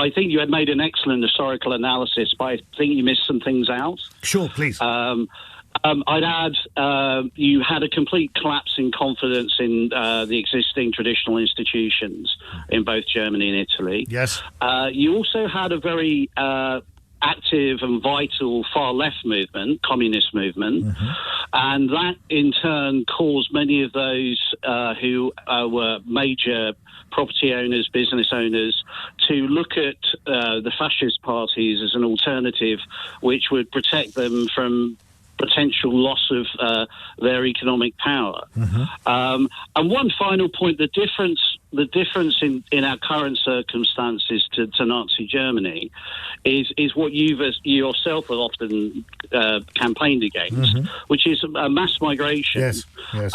I think you had made an excellent historical analysis, but I think you missed some things out. Sure, please. I'd add you had a complete collapse in confidence in the existing traditional institutions in both Germany and Italy. Yes. You also had a very active and vital far-left movement, communist movement, and that in turn caused many of those who were major property owners, business owners, to look at the fascist parties as an alternative which would protect them from potential loss of their economic power. And one final point, the difference in our current circumstances to Nazi Germany is what you yourself have often campaigned against, which is mass migration. Yes.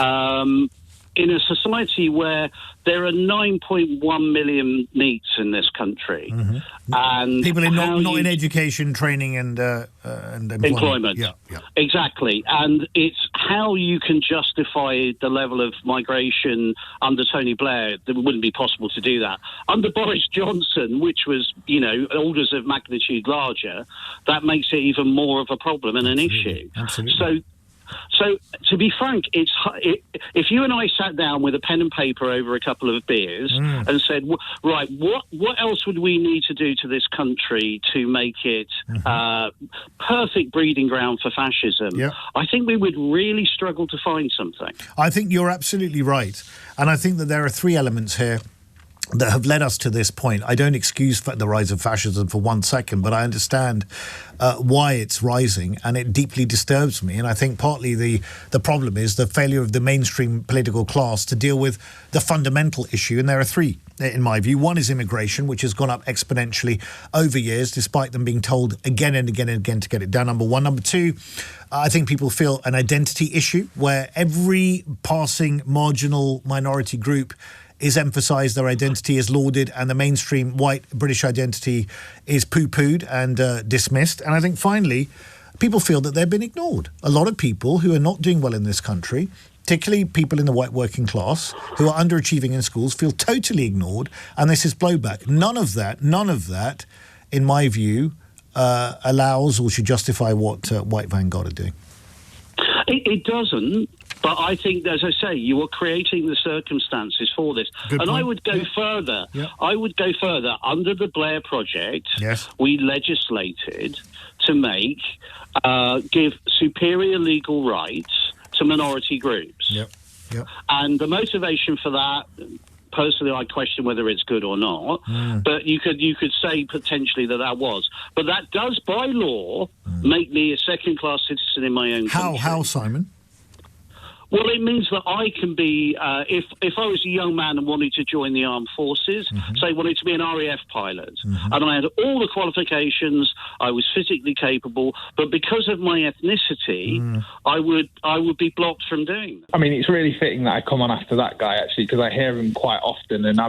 In a society where there are 9.1 million NEETs in this country, and people not in education, training, and employment. Yeah, exactly. And it's how you can justify the level of migration under Tony Blair. It wouldn't be possible to do that under Boris Johnson, which was orders of magnitude larger. That makes it even more of a problem and an issue. Absolutely. So, to be frank, if you and I sat down with a pen and paper over a couple of beers and said, right, what else would we need to do to this country to make it perfect breeding ground for fascism, I think we would really struggle to find something. I think you're absolutely right. And I think that there are three elements here that have led us to this point. I don't excuse the rise of fascism for 1 second, but I understand why it's rising, and it deeply disturbs me. And I think partly the problem is the failure of the mainstream political class to deal with the fundamental issue, and there are three, in my view. One is immigration, which has gone up exponentially over years, despite them being told again and again and again to get it down, number one. Number two, I think people feel an identity issue, where every passing marginal minority group is emphasised, their identity is lauded, and the mainstream white British identity is poo-pooed and dismissed. And I think finally, people feel that they've been ignored. A lot of people who are not doing well in this country, particularly people in the white working class who are underachieving in schools, feel totally ignored, and this is blowback. None of that, in my view, allows or should justify what White Vanguard are doing. It doesn't. But I think, as I say, you are creating the circumstances for this. Good point. I would go further. I would go further. Under the Blair Project, we legislated to give superior legal rights to minority groups. And the motivation for that, personally, I question whether it's good or not. But you could say potentially that was. But that does, by law, make me a second-class citizen in my own country. How, Simon? Well, it means that I can be, if I was a young man and wanted to join the armed forces, say wanted to be an RAF pilot, and I had all the qualifications, I was physically capable, but because of my ethnicity, I would be blocked from doing that. I mean, it's really fitting that I come on after that guy, actually, because I hear him quite often, and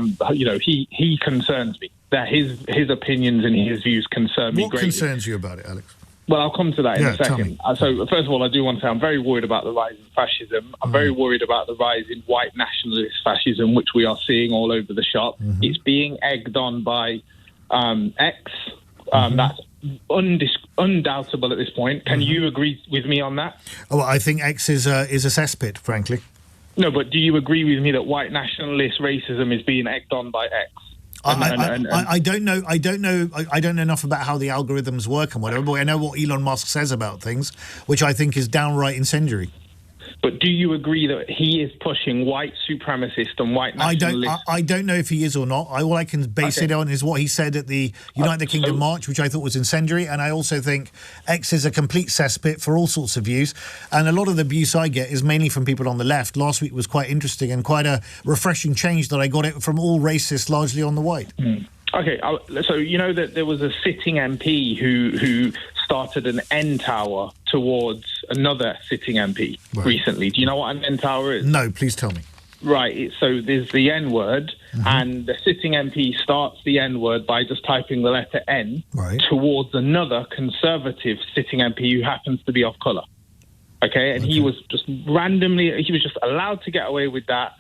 he concerns me. That his opinions and his views concern me greatly. What concerns you about it, Alex? Well, I'll come to that in a second. So, first of all, I do want to say I'm very worried about the rise in fascism. I'm very worried about the rise in white nationalist fascism, which we are seeing all over the shop. It's being egged on by X. That's undoubtable at this point. Can you agree with me on that? Oh, I think X is a cesspit, frankly. No, but do you agree with me that white nationalist racism is being egged on by X? I don't know. I don't know enough about how the algorithms work and whatever, but I know what Elon Musk says about things, which I think is downright incendiary. But do you agree that he is pushing white supremacist and white nationalist? I don't know if he is or not. All I can base it on is what he said at the United Kingdom March, which I thought was incendiary. And I also think X is a complete cesspit for all sorts of views. And a lot of the abuse I get is mainly from people on the left. Last week was quite interesting and quite a refreshing change that I got it from all racists, largely on the white. Okay, so you know that there was a sitting MP who started an N tower towards another sitting MP recently. Do you know what an N tower is? No, please tell me. Right, so there's the N word, and the sitting MP starts the N word by just typing the letter N towards another conservative sitting MP who happens to be of colour. Okay, and he was just allowed to get away with that.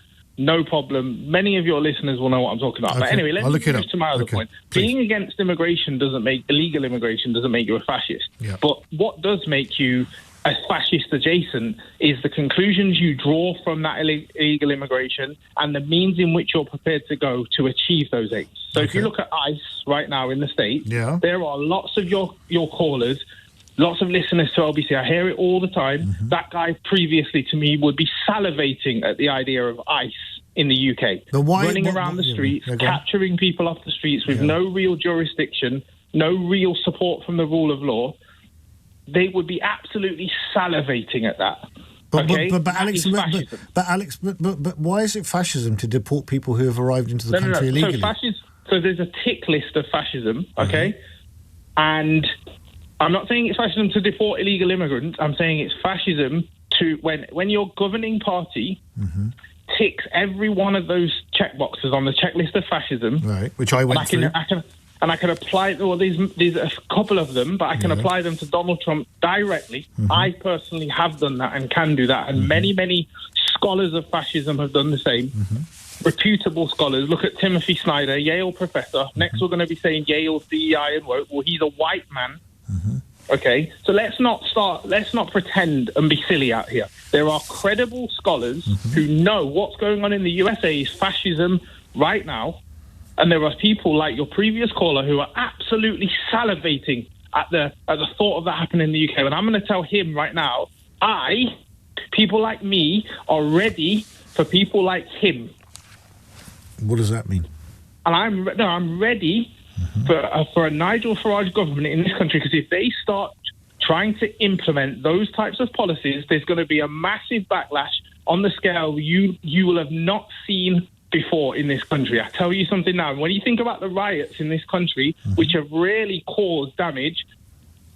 no problem. Many of your listeners will know what I'm talking about. Okay. But anyway, let's move to my other point. Please. Being against illegal immigration doesn't make you a fascist. Yeah. But what does make you a fascist adjacent is the conclusions you draw from that illegal immigration and the means in which you're prepared to go to achieve those aims. So if you look at ICE right now in the States, there are lots of your callers, lots of listeners to LBC. I hear it all the time. Mm-hmm. That guy previously to me would be salivating at the idea of ICE in the UK. Running around the streets, capturing people off the streets with no real jurisdiction, no real support from the rule of law. They would be absolutely salivating at that. But Alex, why is it fascism to deport people who have arrived into the country illegally? So there's a tick list of fascism, okay? And I'm not saying it's fascism to deport illegal immigrants. I'm saying it's fascism to when your governing party ticks every one of those checkboxes on the checklist of fascism. Right, which I went through. And I can apply, there's a couple of them, but I can apply them to Donald Trump directly. I personally have done that and can do that. And many, many scholars of fascism have done the same. Reputable scholars. Look at Timothy Snyder, Yale professor. Next we're going to be saying Yale's DEI and woke. Well, he's a white man. Okay, so let's not pretend and be silly out here. There are credible scholars who know what's going on in the USA is fascism right now. And there are people like your previous caller who are absolutely salivating at the thought of that happening in the UK. And I'm going to tell him right now, people like me, are ready for people like him. What does that mean? And I'm ready for a Nigel Farage government in this country, because if they start trying to implement those types of policies, there's going to be a massive backlash on the scale you will have not seen before in this country. I tell you something now, when you think about the riots in this country, which have really caused damage,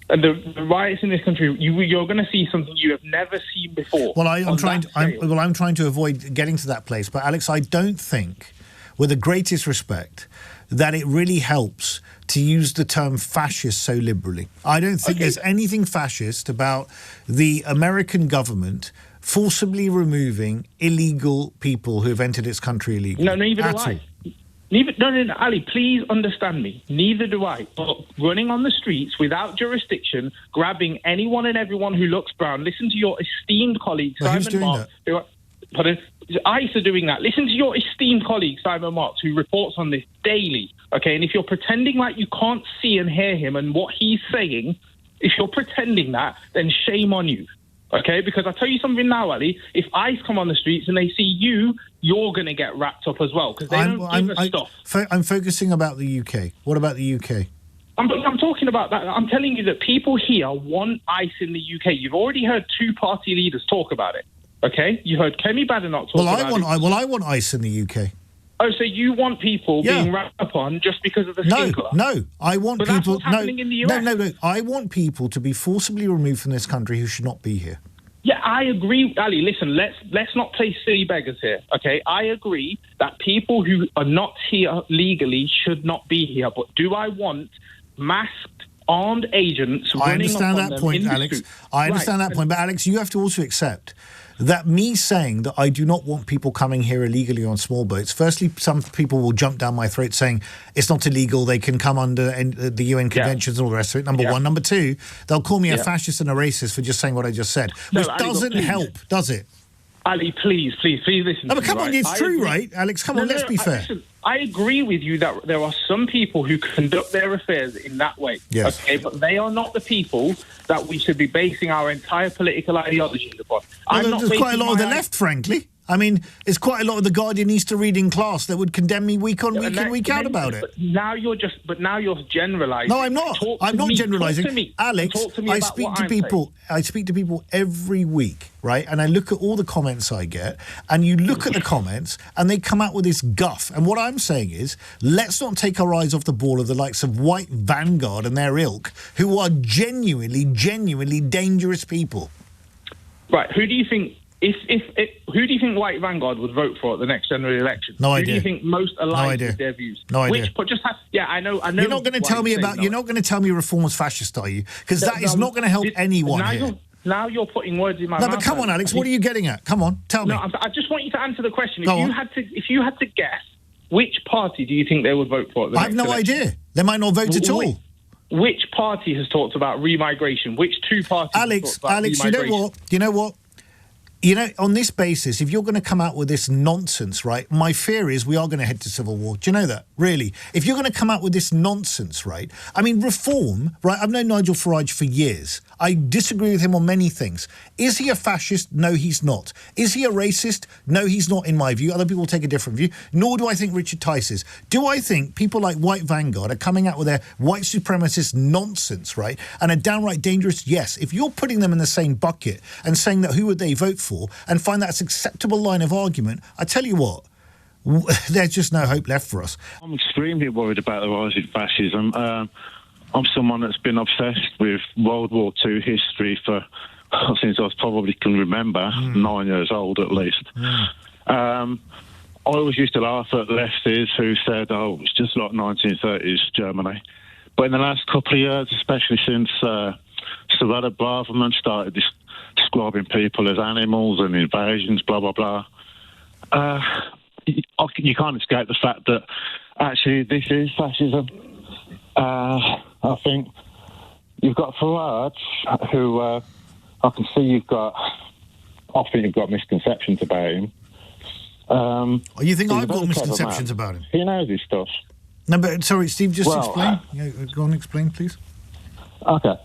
and the riots in this country, you're going to see something you have never seen before. Well, I'm trying to avoid getting to that place, but Alex, I don't think, with the greatest respect, that it really helps to use the term fascist so liberally. I don't think there's anything fascist about the American government forcibly removing illegal people who have entered its country illegally. No, neither do I. No, Ali, please understand me. Neither do I. But running on the streets without jurisdiction, grabbing anyone and everyone who looks brown. Listen to your esteemed colleague, Simon Marks. ICE are doing that. Listen to your esteemed colleague, Simon Marks, who reports on this daily. Okay, and if you're pretending like you can't see and hear him and what he's saying, if you're pretending that, then shame on you. Okay, because I'll tell you something now, Ali. If ICE come on the streets and they see you, you're going to get wrapped up as well, because they don't give a stuff. I'm focusing about the UK. What about the UK? I'm talking about that. I'm telling you that people here want ICE in the UK. You've already heard two party leaders talk about it. Okay, you heard Kemi Badenoch talk about it. I want ICE in the UK. Oh, so you want people being wrapped up on just because of the skin colour? No, I want but people. That's what's happening in the US. No. I want people to be forcibly removed from this country who should not be here. Yeah, I agree, Ali. Listen, let's not play silly beggars here. Okay, I agree that people who are not here legally should not be here. But do I want masked, armed agents running up on them in the street? Alex. I understand that point, but Alex, you have to also accept that me saying that I do not want people coming here illegally on small boats, firstly, some people will jump down my throat saying it's not illegal, they can come under the UN conventions and all the rest of it, number one. Number two, they'll call me a fascist and a racist for just saying what I just said, which doesn't help, does it? Ali, please listen to me. Come on, it's true, right, Alex? Come on, let's be fair. Listen, I agree with you that there are some people who conduct their affairs in that way. Yes. Okay, but they are not the people that we should be basing our entire political ideologies upon. There's quite a lot of the left, frankly. I mean, it's quite a lot of the Guardian Easter reading class that would condemn me week in, week out about it. But now you're generalising. No, I'm not. I'm not generalising. Alex, I speak to people every week, right? And I look at all the comments I get, and you look at the comments, and they come out with this guff. And what I'm saying is, let's not take our eyes off the ball of the likes of White Vanguard and their ilk, who are genuinely dangerous people. Right. Who do you think? Who do you think White Vanguard would vote for at the next general election? No idea. Who do you think most aligns with their views? No idea. I know. You're not going to tell me you're not going to tell me Reform's fascist, are you? Because that is not going to help anyone here. Now you're putting words in my mouth. No, but come on, Alex. What are you getting at? Come on, tell me. No, I just want you to answer the question. If you had to guess, which party do you think they would vote for? I have no idea. They might not vote at all. Which party has talked about remigration? Which two parties? Alex, you know what? On this basis, if you're going to come out with this nonsense, right, my fear is we are going to head to civil war. Do you know that? Really? If you're going to come out with this nonsense, right? I mean, reform, right? I've known Nigel Farage for years. I disagree with him on many things. Is he a fascist? No, he's not. Is he a racist? No, he's not, in my view. Other people take a different view. Nor do I think Richard Tice is. Do I think people like White Vanguard are coming out with their white supremacist nonsense, right, and are downright dangerous? Yes. If you're putting them in the same bucket and saying that who would they vote for and find that's an acceptable line of argument, I tell you what, there's just no hope left for us. I'm extremely worried about the rise of fascism. I'm someone that's been obsessed with World War II history since I probably can remember, 9 years old at least. I always used to laugh at lefties who said, oh, it's just like 1930s Germany. But in the last couple of years, especially since Sir Robert Braverman started describing people as animals and invasions, blah, blah, blah, you can't escape the fact that actually this is fascism. I think you've got Farage, who I can see you've got misconceptions about him. You think I've got misconceptions about him? He knows his stuff. No, but sorry, Steve, just explain. Go on, explain, please. Okay.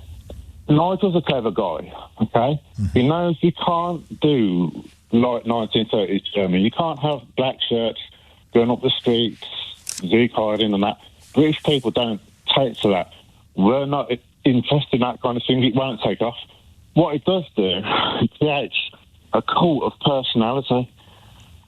Nigel's a clever guy, okay? Mm-hmm. He knows you can't do like 1930s Germany. You can't have black shirts going up the streets, Zeke hiding and that. British people don't take to that. We're not interested in that kind of thing. It won't take off. What it does do, it creates a cult of personality,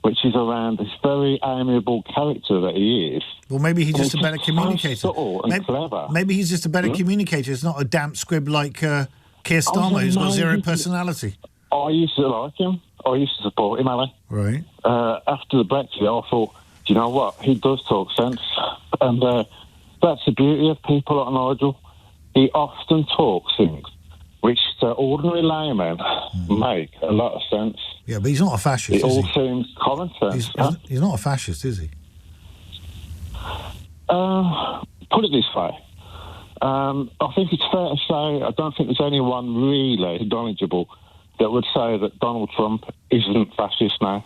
which is around this very amiable character that he is. Well, maybe he's just a better communicator. Subtle and clever. Maybe he's just a better communicator. It's not a damp squib like Keir Starmer, who's got zero personality. I used to like him. I used to support him, Ali. Right. After the Brexit, I thought, do you know what? He does talk sense. And that's the beauty of people like Nigel. He often talks things which to ordinary laymen make a lot of sense. Yeah, but he's not a fascist, It all seems common sense. He's not a fascist, is he? Put it this way. I think it's fair to say I don't think there's anyone really knowledgeable that would say that Donald Trump isn't fascist now.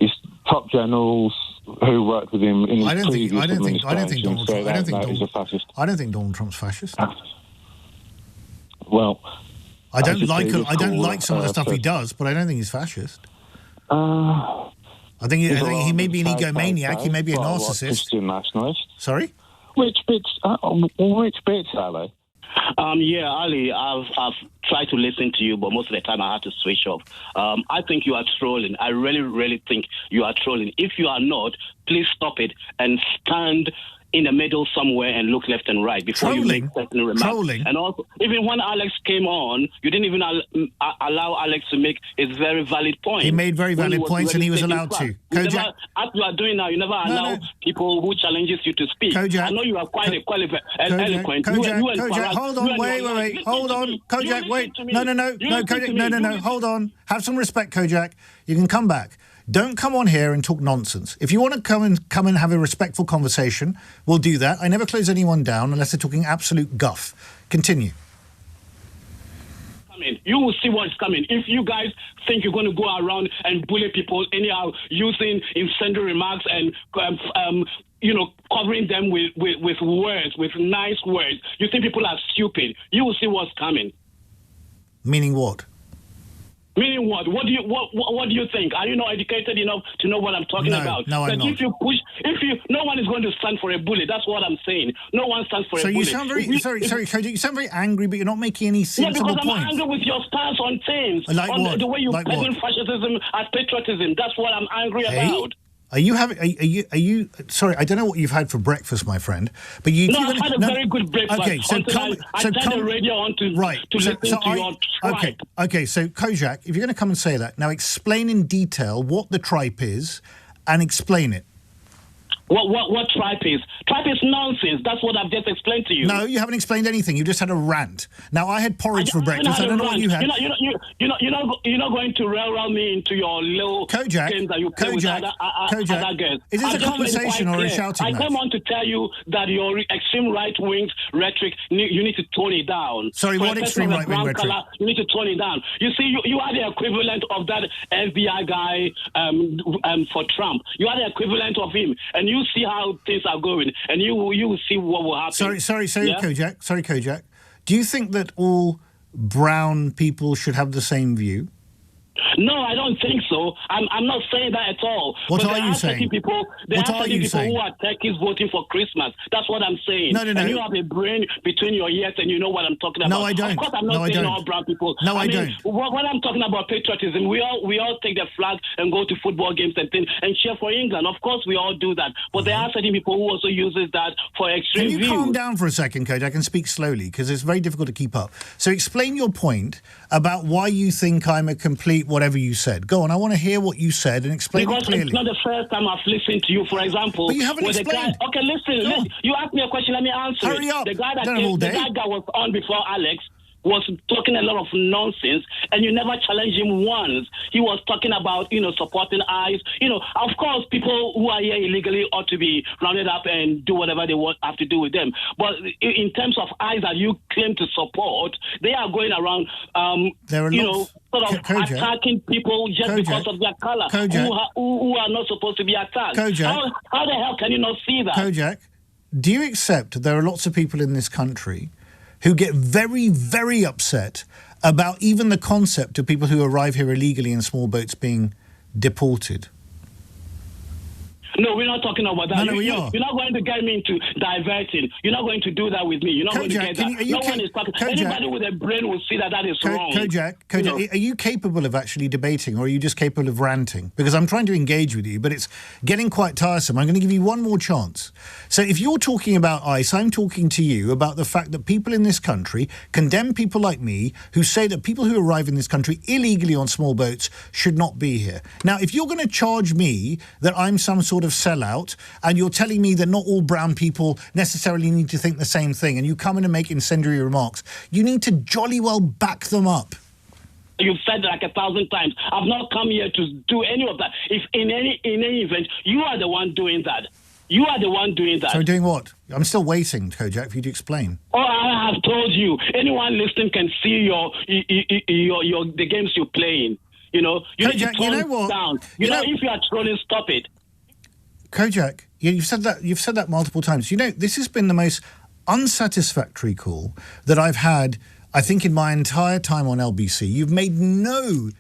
His top generals who worked with him in his previous administration I don't think Donald Trump's fascist. Well, I don't like some of the stuff he does, but I don't think he's fascist. I think he may be an egomaniac. He may be a narcissist. Christian nationalist. Sorry? Which bits, Ali? Yeah, Ali, I've tried to listen to you, but most of the time I had to switch off. I think you are trolling. I really, really think you are trolling. If you are not, please stop it and stand in the middle somewhere and look left and right before you make certain remarks. Trolling. And also, even when Alex came on, you didn't even allow Alex to make his very valid point. He made very valid points and he was allowed to. Kojak, as you are doing now, you never allow people who challenges you to speak. Kojak, I know you are quite eloquent. Kojak, hold on, wait, hold on. Kojak, wait. No, Kojak, no, hold on. Have some respect, Kojak. You can come back. Don't come on here and talk nonsense. If you want to come and have a respectful conversation, we'll do that. I never close anyone down unless they're talking absolute guff. Continue. You will see what's coming. If you guys think you're going to go around and bully people anyhow, using incendiary remarks and covering them with words, with nice words, you think people are stupid. You will see what's coming. Meaning what? Meaning what? What do you think? Are you not educated enough to know what I'm talking about? No, I'm not. No one is going to stand for a bully. That's what I'm saying. No one stands for a bully. So you sound very, sorry, Kojak, you sound very angry, but you're not making any sensible points. Yeah, because I'm angry with your stance on things. Like on what? The way you present fascism as patriotism. That's what I'm angry about. Are you sorry, I don't know what you've had for breakfast, my friend, but I've had a very good breakfast. Okay, so I turned the radio on to listen to your tripe. Okay, so Kojak, if you're going to come and say that, now explain in detail what the tripe is and explain it. What tripe is? Tripe is nonsense. That's what I've just explained to you. No, you haven't explained anything. You just had a rant. Now, I had porridge for breakfast. I don't know what you had. You're not going to railroad me into your little games that you play with other girls. Is this a conversation or a shouting match? I come on to tell you that your extreme right-wing rhetoric, you need to tone it down. Sorry, what extreme right-wing rhetoric? You need to tone it down. You see, you are the equivalent of that FBI guy for Trump. You are the equivalent of him. And you see how things are going, and you will see what will happen. Sorry, yeah? Kojak. Do you think that all brown people should have the same view? No, I don't think so. I'm not saying that at all. What are you saying? There are certain people who are techies voting for Christmas. That's what I'm saying. No. And you have a brain between your ears and you know what I'm talking about. No, I don't. Of course, I'm not saying all brown people. No, I don't. When I'm talking about patriotism, we all take the flag and go to football games and things and cheer for England. Of course, we all do that. But there are certain people who also uses that for extreme views. Can you calm down for a second, Kojak, and speak slowly, because it's very difficult to keep up. So explain your point about why you think I'm a complete whatever you said. Go on, I want to hear what you said and explain it clearly. Because it's not the first time I've listened to you, for example. But you haven't explained. Okay, listen. You asked me a question, let me answer Hurry up. The guy that was on before Alex was talking a lot of nonsense, and you never challenged him once. He was talking about, supporting ICE. Of course, people who are here illegally ought to be rounded up and do whatever they have to do with them. But in terms of ICE that you claim to support, they are going around, attacking people just because of their color, who are not supposed to be attacked. How the hell can you not see that? Kojak, do you accept there are lots of people in this country who get very, very upset about even the concept of people who arrive here illegally in small boats being deported? No, we're not talking about that. We are. You're not going to get me into diverting. You're not going to do that with me. You're not going to get that. No one is talking. Anybody with a brain will see that is wrong. Kojak, are you capable of actually debating, or are you just capable of ranting? Because I'm trying to engage with you, but it's getting quite tiresome. I'm going to give you one more chance. So if you're talking about ICE, I'm talking to you about the fact that people in this country condemn people like me who say that people who arrive in this country illegally on small boats should not be here. Now, if you're going to charge me that I'm some sort of sellout, and you're telling me that not all brown people necessarily need to think the same thing, and you come in and make incendiary remarks, you need to jolly well back them up. You've said that like 1,000 times. I've not come here to do any of that. If in any event, you are the one doing that. You are the one doing that. So doing what? I'm still waiting, Kojak, for you to explain. Oh, I have told you. Anyone listening can see the games you're playing. You Kojak, need to tone down. If you are trolling, stop it. Kojak, you've said that multiple times. This has been the most unsatisfactory call that I've had, I think, in my entire time on LBC. You've made no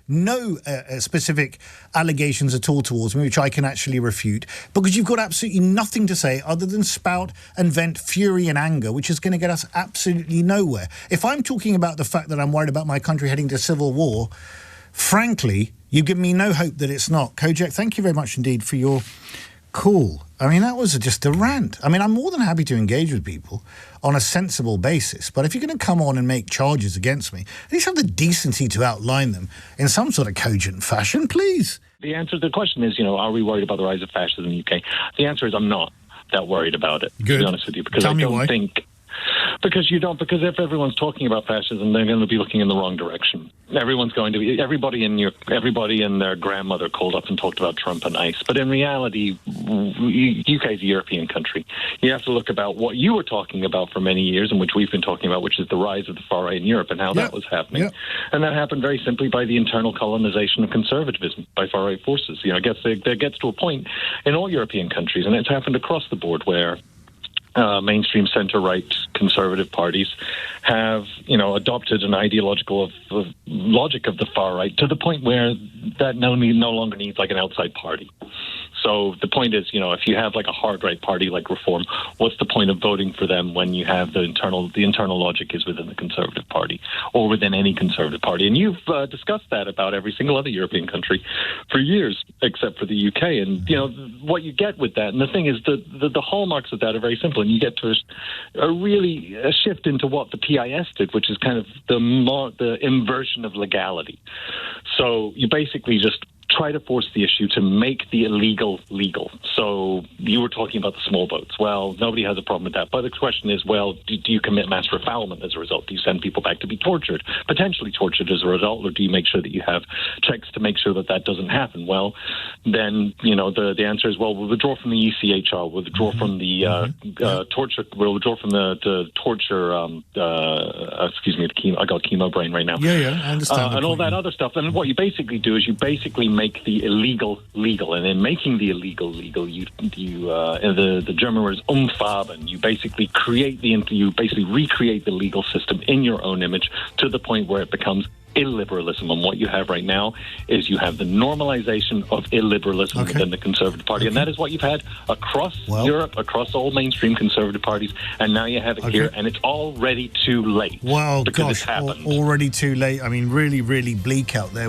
specific allegations at all towards me, which I can actually refute, because you've got absolutely nothing to say other than spout and vent fury and anger, which is going to get us absolutely nowhere. If I'm talking about the fact that I'm worried about my country heading to civil war, frankly, you give me no hope that it's not. Kojak, thank you very much indeed for your call. I mean, that was just a rant. I mean, I'm more than happy to engage with people on a sensible basis, but if you're going to come on and make charges against me, at least have the decency to outline them in some sort of cogent fashion, please. The answer to the question is, are we worried about the rise of fascism in the UK? The answer is I'm not that worried about it, Good. to be honest with you, because Tell me why. Because if everyone's talking about fascism, they're going to be looking in the wrong direction. Everybody and their grandmother called up and talked about Trump and ICE. But in reality, UK is a European country. You have to look about what you were talking about for many years, and which we've been talking about, which is the rise of the far right in Europe and how that was happening. And that happened very simply by the internal colonization of conservatism by far right forces. It gets to a point in all European countries, and it's happened across the board where mainstream center-right conservative parties have, adopted an ideological logic of the far right to the point where that no longer needs like an outside party. So the point is, if you have like a hard right party like Reform, what's the point of voting for them when you have the internal logic is within the Conservative Party or within any Conservative Party? And you've discussed that about every single other European country for years, except for the UK. And what you get with that, and the thing is, the hallmarks of that are very simple, and you get to a shift into what the PIS did, which is kind of the inversion of legality. So you basically just try to force the issue to make the illegal legal. So you were talking about the small boats. Well, nobody has a problem with that. But the question is, well, do you commit mass refoulement as a result? Do you send people back to be tortured, potentially tortured as a result, or do you make sure that you have checks to make sure that that doesn't happen? Well, then, the answer is, well, we'll withdraw from the ECHR, we'll withdraw from the torture, we'll withdraw from the torture, excuse me, I got chemo brain right now. Yeah, I understand. And all that other stuff. And what you basically do is you basically make the illegal legal, and in making the illegal legal, the German word is umfaben. You basically recreate the legal system in your own image to the point where it becomes illiberalism. And what you have right now is you have the normalization of illiberalism within the Conservative Party. And that is what you've had across Europe, across all mainstream Conservative parties. And now you have it here, and it's already too late. Well, because it's happened. Already too late. I mean, really, really bleak out there.